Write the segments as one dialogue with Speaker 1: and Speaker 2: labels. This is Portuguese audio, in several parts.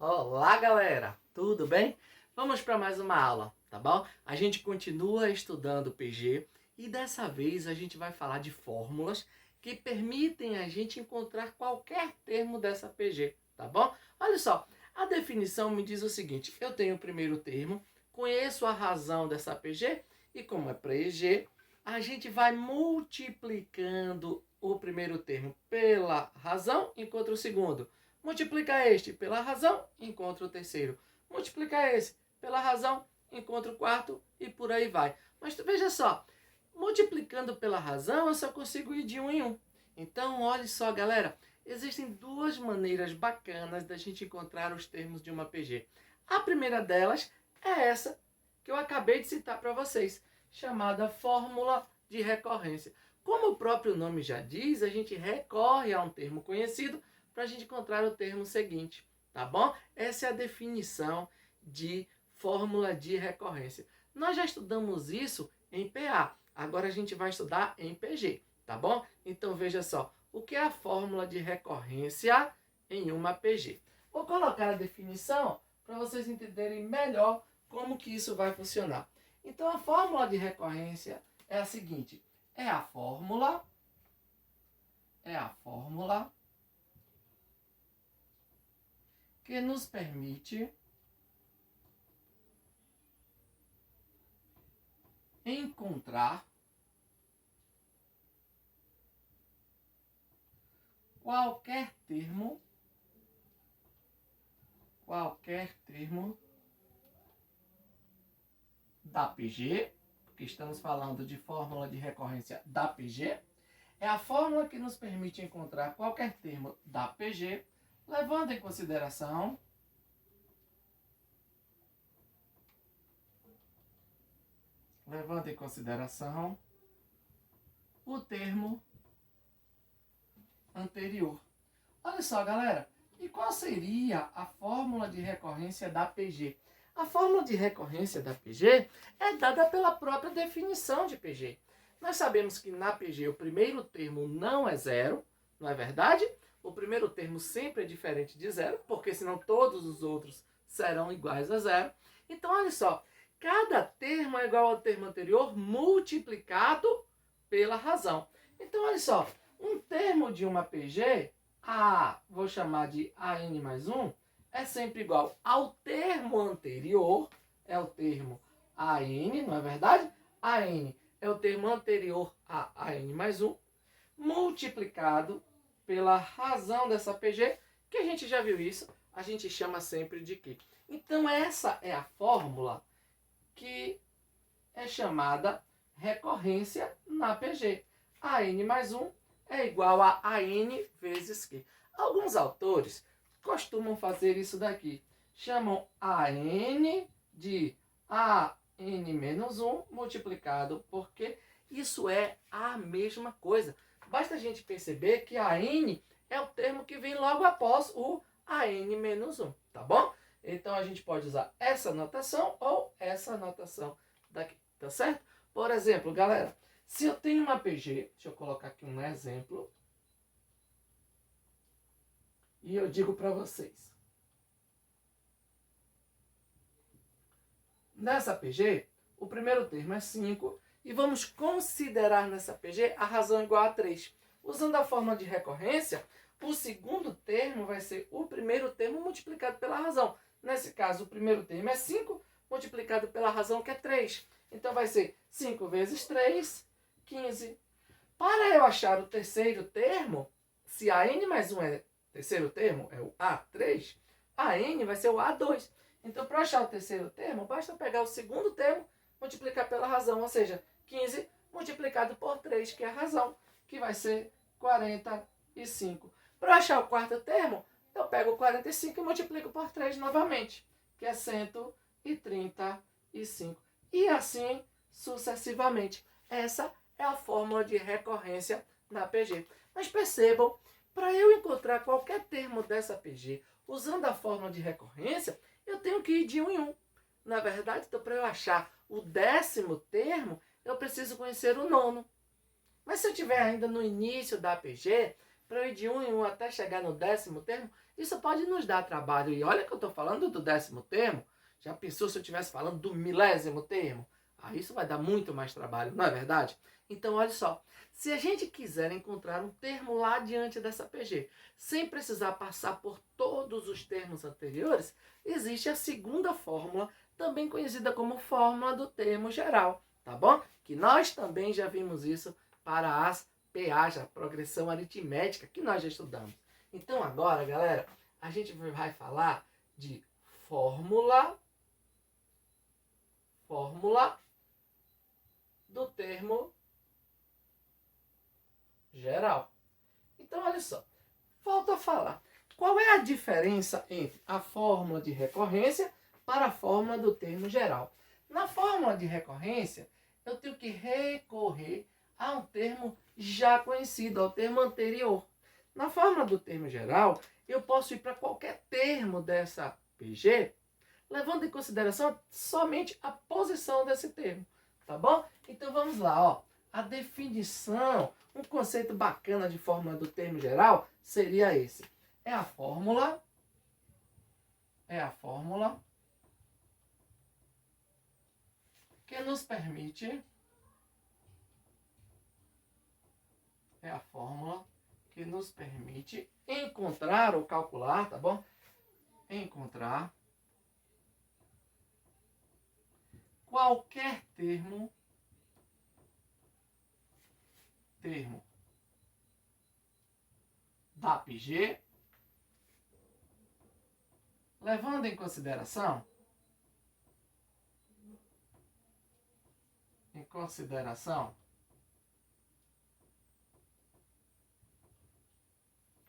Speaker 1: Olá, galera! Tudo bem? Vamos para mais uma aula, tá bom? A gente continua estudando PG e dessa vez a gente vai falar de fórmulas que permitem a gente encontrar qualquer termo dessa PG, tá bom? Olha só, a definição me diz o seguinte: eu tenho o primeiro termo, conheço a razão dessa PG e como é PG, a gente vai multiplicando o primeiro termo pela razão, enquanto o segundo. Multiplica este pela razão, encontra o terceiro. Multiplica esse pela razão, encontra o quarto e por aí vai. Mas veja só, multiplicando pela razão eu só consigo ir de um em um. Então, olha só, galera, existem duas maneiras bacanas da gente encontrar os termos de uma PG. A primeira delas é essa que eu acabei de citar para vocês, chamada fórmula de recorrência. Como o próprio nome já diz, a gente recorre a um termo conhecido para a gente encontrar o termo seguinte, tá bom? Essa é a definição de fórmula de recorrência. Nós já estudamos isso em PA, agora a gente vai estudar em PG, tá bom? Então veja só, o que é a fórmula de recorrência em uma PG? Vou colocar a definição para vocês entenderem melhor como que isso vai funcionar. Então a fórmula de recorrência é a seguinte: é a fórmula que nos permite encontrar qualquer termo da PG, porque estamos falando de fórmula de recorrência da PG, é a fórmula que nos permite encontrar qualquer termo da PG, levando em consideração o termo anterior. Olha só, galera, e qual seria a fórmula de recorrência da PG? A fórmula de recorrência da PG é dada pela própria definição de PG. Nós sabemos que na PG o primeiro termo não é zero, não é verdade? O primeiro termo sempre é diferente de zero, porque senão todos os outros serão iguais a zero. Então, olha só, cada termo é igual ao termo anterior multiplicado pela razão. Então, olha só, um termo de uma PG, vou chamar de AN mais 1, é sempre igual ao termo anterior, é o termo AN, não é verdade? AN é o termo anterior a AN mais 1, multiplicado pela razão dessa PG, que a gente já viu isso, a gente chama sempre de quê? Então essa é a fórmula que é chamada recorrência na PG. AN mais 1 é igual a AN vezes Q. Alguns autores costumam fazer isso daqui. Chamam AN de AN menos 1 multiplicado por Q. Isso é a mesma coisa. Basta a gente perceber que AN é o termo que vem logo após o AN menos 1, tá bom? Então a gente pode usar essa notação ou essa notação daqui, tá certo? Por exemplo, galera, se eu tenho uma PG, deixa eu colocar aqui um exemplo, e eu digo para vocês. Nessa PG, o primeiro termo é 5, e vamos considerar nessa PG a razão igual a 3. Usando a fórmula de recorrência, o segundo termo vai ser o primeiro termo multiplicado pela razão. Nesse caso, o primeiro termo é 5, multiplicado pela razão, que é 3. Então vai ser 5 vezes 3, 15. Para eu achar o terceiro termo, se a n mais 1 é terceiro termo, é o A3, a n vai ser o A2. Então, para achar o terceiro termo, basta pegar o segundo termo, multiplicar pela razão, ou seja, 15 multiplicado por 3, que é a razão, que vai ser 45. Para achar o quarto termo, eu pego o 45 e multiplico por 3 novamente, que é 135. E assim sucessivamente. Essa é a fórmula de recorrência na PG. Mas percebam, para eu encontrar qualquer termo dessa PG usando a fórmula de recorrência, eu tenho que ir de um em um. Na verdade, então, para eu achar o 10º termo, eu preciso conhecer o 9º. Mas se eu estiver ainda no início da PG, para eu ir de um em um até chegar no 10º termo, Isso pode nos dar trabalho. E olha que eu estou falando do 10º termo. Já pensou se eu estivesse falando do 1000º termo? Aí isso vai dar muito mais trabalho, não é verdade? Então, olha só. Se a gente quiser encontrar um termo lá diante dessa PG, sem precisar passar por todos os termos anteriores, existe a segunda fórmula, também conhecida como fórmula do termo geral, tá bom? Que nós também já vimos isso para as PAs, a progressão aritmética, que nós já estudamos. Então agora, galera, a gente vai falar de fórmula do termo geral. Então, olha só, falta falar. Qual é a diferença entre a fórmula de recorrência para a fórmula do termo geral? Na fórmula de recorrência, eu tenho que recorrer a um termo já conhecido, ao termo anterior. Na fórmula do termo geral, eu posso ir para qualquer termo dessa PG, levando em consideração somente a posição desse termo, tá bom? Então vamos lá, ó. A definição, um conceito bacana de fórmula do termo geral seria esse. É a fórmula que nos permite encontrar ou calcular, tá bom? Encontrar qualquer termo da PG, levando em consideração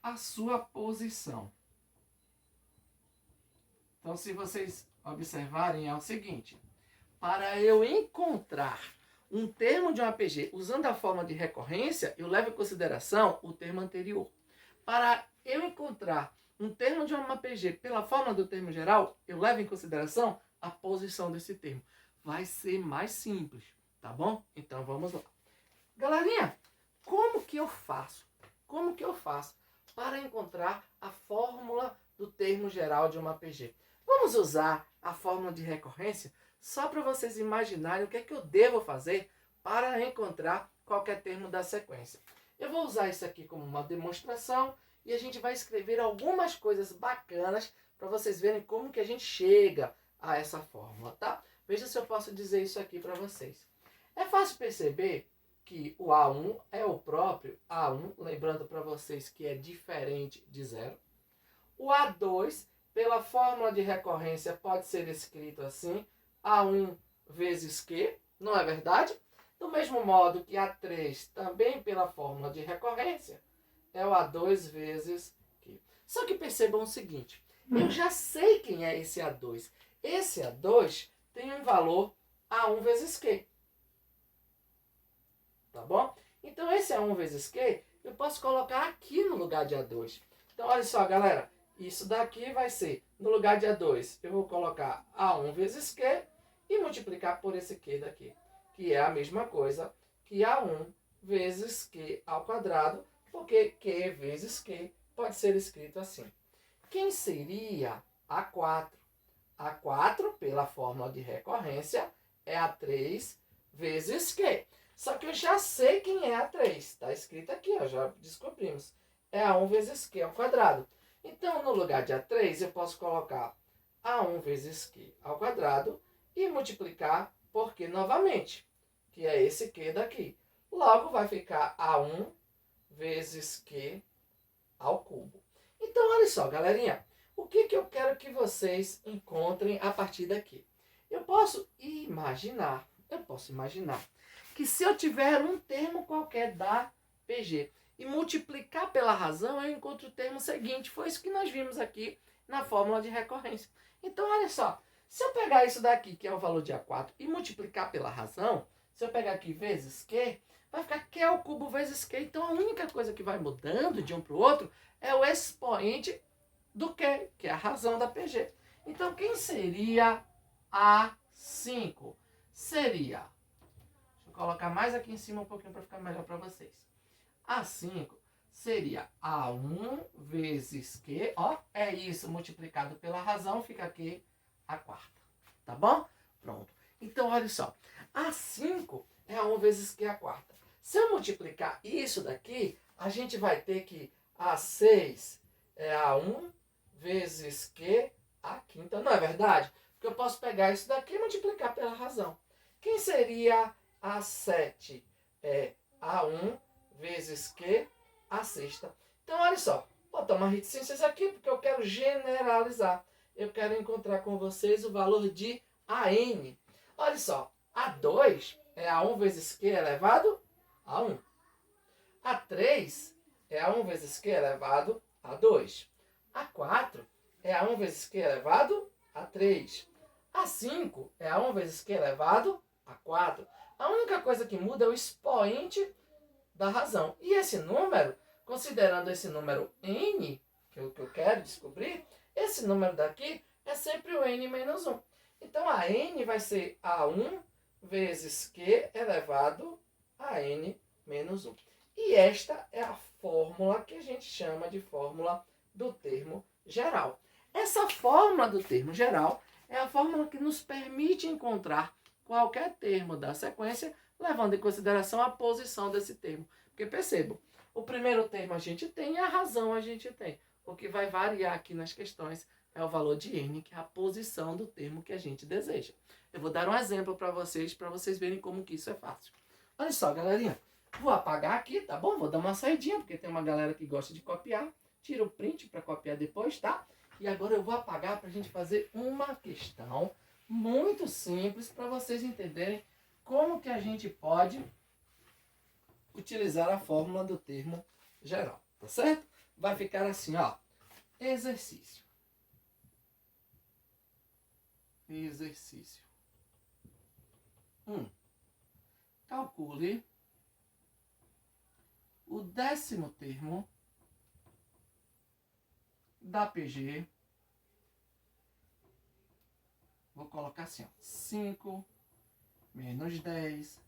Speaker 1: a sua posição. Então, se vocês observarem, é o seguinte: para eu encontrar um termo de uma PG usando a forma de recorrência, eu levo em consideração o termo anterior. Para eu encontrar um termo de uma PG pela forma do termo geral, eu levo em consideração a posição desse termo. Vai ser mais simples, tá bom? Então vamos lá. Galerinha, como que eu faço para encontrar a fórmula do termo geral de uma PG? Vamos usar a fórmula de recorrência só para vocês imaginarem o que é que eu devo fazer para encontrar qualquer termo da sequência. Eu vou usar isso aqui como uma demonstração e a gente vai escrever algumas coisas bacanas para vocês verem como que a gente chega a essa fórmula, tá? Veja se eu posso dizer isso aqui para vocês. É fácil perceber que o A1 é o próprio A1, lembrando para vocês que é diferente de zero. O A2, pela fórmula de recorrência, pode ser escrito assim: A1 vezes Q, não é verdade? Do mesmo modo que A3, também pela fórmula de recorrência, é o A2 vezes Q. Só que percebam o seguinte: eu já sei quem é esse A2. Esse A2 tem um valor A1 vezes Q. Tá bom? Então esse A1 vezes Q, eu posso colocar aqui no lugar de A2. Então olha só, galera. Isso daqui vai ser, no lugar de A2, eu vou colocar A1 vezes Q e multiplicar por esse Q daqui, que é a mesma coisa que A1 vezes Q ao quadrado, porque Q vezes Q pode ser escrito assim. Quem seria A4? A4, pela fórmula de recorrência, é A3 vezes Q. Só que eu já sei quem é A3. Está escrito aqui, ó, já descobrimos. É A1 vezes Q ao quadrado. Então, no lugar de A3, eu posso colocar A1 vezes Q ao quadrado e multiplicar por Q novamente, que é esse Q daqui. Logo, vai ficar A1 vezes Q ao cubo. Então, olha só, galerinha. O que eu quero que vocês encontrem a partir daqui? Eu posso imaginar que se eu tiver um termo qualquer da PG e multiplicar pela razão, eu encontro o termo seguinte. Foi isso que nós vimos aqui na fórmula de recorrência. Então, olha só. Se eu pegar isso daqui, que é o valor de A4, e multiplicar pela razão, se eu pegar aqui vezes Q, vai ficar Q ao cubo vezes Q. Então, a única coisa que vai mudando de um para o outro é o expoente do Q, que é a razão da PG. Então, quem seria A5? Seria... Deixa eu colocar mais aqui em cima um pouquinho para ficar melhor para vocês. A5 seria A1 vezes Q, ó, é isso multiplicado pela razão, fica aqui a quarta, tá bom? Pronto. Então, olha só, A5 é A1 vezes Q a quarta. Se eu multiplicar isso daqui, a gente vai ter que A6 é A1 vezes Q a quinta, não é verdade? Porque eu posso pegar isso daqui e multiplicar pela razão. Quem seria A7? É A1 vezes Q a sexta. Então, olha só, vou botar uma reticências aqui porque eu quero generalizar. Eu quero encontrar com vocês o valor de AN. Olha só, A2 é A1 vezes Q elevado a 1. A3 é A1 vezes Q elevado a 2. A4 é A1 vezes Q elevado a 3. A5 é A1 vezes Q elevado a 4. A única coisa que muda é o expoente da razão. E esse número, considerando esse número n, que eu quero descobrir, esse número daqui é sempre o n menos 1. Então, a n vai ser A1 vezes Q elevado a n menos 1. E esta é a fórmula que a gente chama de fórmula do termo geral. Essa fórmula do termo geral é a fórmula que nos permite encontrar qualquer termo da sequência, levando em consideração a posição desse termo. Porque percebam, o primeiro termo a gente tem e a razão a gente tem. O que vai variar aqui nas questões é o valor de n, que é a posição do termo que a gente deseja. Eu vou dar um exemplo para vocês verem como que isso é fácil. Olha só, galerinha. Vou apagar aqui, tá bom? Vou dar uma saidinha, porque tem uma galera que gosta de copiar. Tira o print para copiar depois, tá? E agora eu vou apagar para a gente fazer uma questão muito simples para vocês entenderem como que a gente pode utilizar a fórmula do termo geral, tá certo? Vai ficar assim, ó. Exercício. Exercício 1. Calcule o 10º termo da PG. Vou colocar assim, ó. 5 menos 10,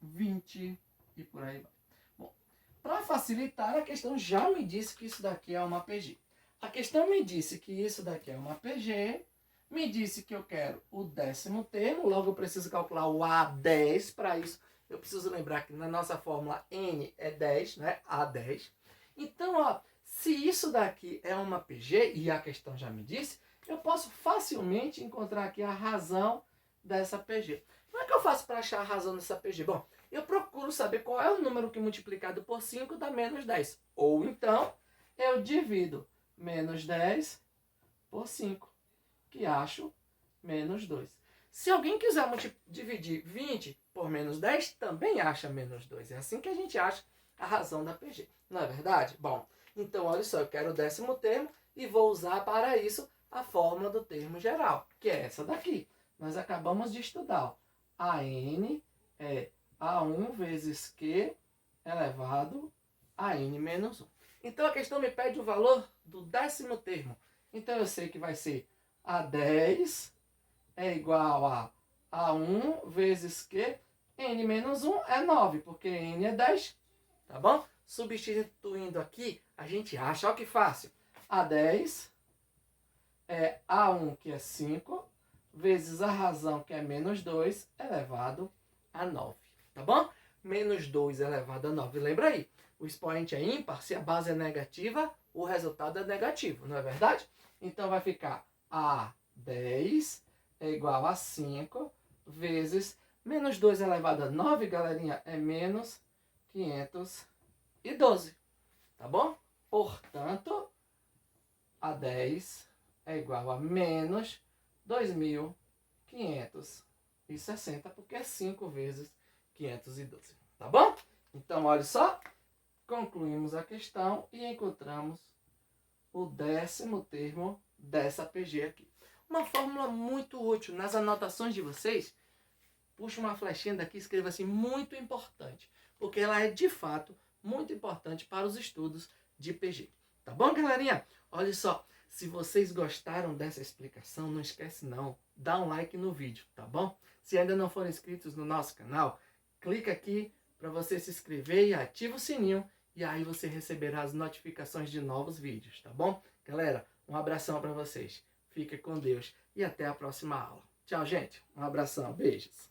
Speaker 1: 20 e por aí vai. Bom, para facilitar, a questão já me disse que isso daqui é uma PG. A questão me disse que isso daqui é uma PG, me disse que eu quero o 10º termo, logo eu preciso calcular o A10. Para isso, eu preciso lembrar que na nossa fórmula N é 10, né? A10. Então, ó, se isso daqui é uma PG, e a questão já me disse, eu posso facilmente encontrar aqui a razão dessa PG. Como é que eu faço para achar a razão dessa PG? Bom, eu procuro saber qual é o número que multiplicado por 5 dá menos 10. Ou então, eu divido menos 10 por 5, que acho menos 2. Se alguém quiser dividir 20 por menos 10, também acha menos 2. É assim que a gente acha a razão da PG. Não é verdade? Bom, então olha só, eu quero o 10º termo e vou usar para isso a fórmula do termo geral, que é essa daqui. Nós acabamos de estudar, ó. AN é A1 vezes Q elevado a N menos 1. Então a questão me pede o valor do 10º termo. Então eu sei que vai ser A10 é igual a A1 vezes Q. N menos 1 é 9, porque N é 10. Tá bom? Substituindo aqui, a gente acha, olha que fácil. A10 é A1, que é 5, vezes a razão, que é menos 2, elevado a 9. Tá bom? Menos 2 elevado a 9. Lembra aí, o expoente é ímpar, se a base é negativa, o resultado é negativo, não é verdade? Então vai ficar A10 é igual a 5, vezes menos 2 elevado a 9, galerinha, é menos 512. Tá bom? Portanto, A10 é igual a menos 2.560, porque é 5 vezes 512. Tá bom? Então, olha só. Concluímos a questão e encontramos o 10º termo dessa PG aqui. Uma fórmula muito útil. Nas anotações de vocês, puxa uma flechinha daqui e escreva assim, muito importante. Porque ela é, de fato, muito importante para os estudos de PG. Tá bom, galerinha? Olha só. Se vocês gostaram dessa explicação, não esquece não, dá um like no vídeo, tá bom? Se ainda não forem inscritos no nosso canal, clica aqui para você se inscrever e ativa o sininho. E aí você receberá as notificações de novos vídeos, tá bom? Galera, um abração para vocês. Fica com Deus e até a próxima aula. Tchau, gente. Um abração. Beijos.